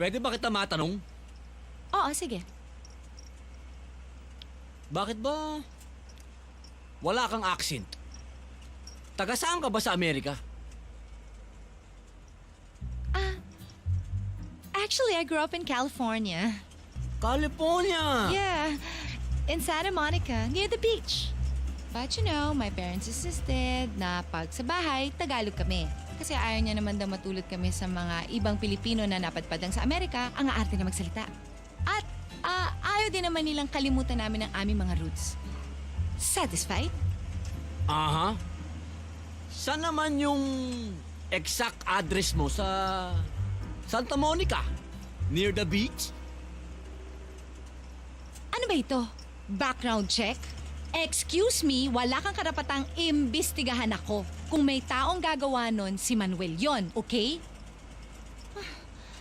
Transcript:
Pwede ba kita matanong? Oo, sige. Bakit ba wala kang accent? Taga saan ka ba sa Amerika? Actually, I grew up in California. California! Yeah, in Santa Monica, near the beach. But you know, my parents insisted na pag sa bahay, Tagalog kami. Kasi ayaw niya naman daw matulad kami sa mga ibang Pilipino na napadpadang sa Amerika ang aarte na magsalita. At ayaw din naman nilang kalimutan namin ang aming mga roots. Satisfied? Aha. Saan naman yung exact address mo sa Santa Monica? Near the beach? Ano ba ito? Background check? Excuse me, wala kang karapatang imbestigahan ako. Kung may taong gagawa nun, si Manuel yon, okay?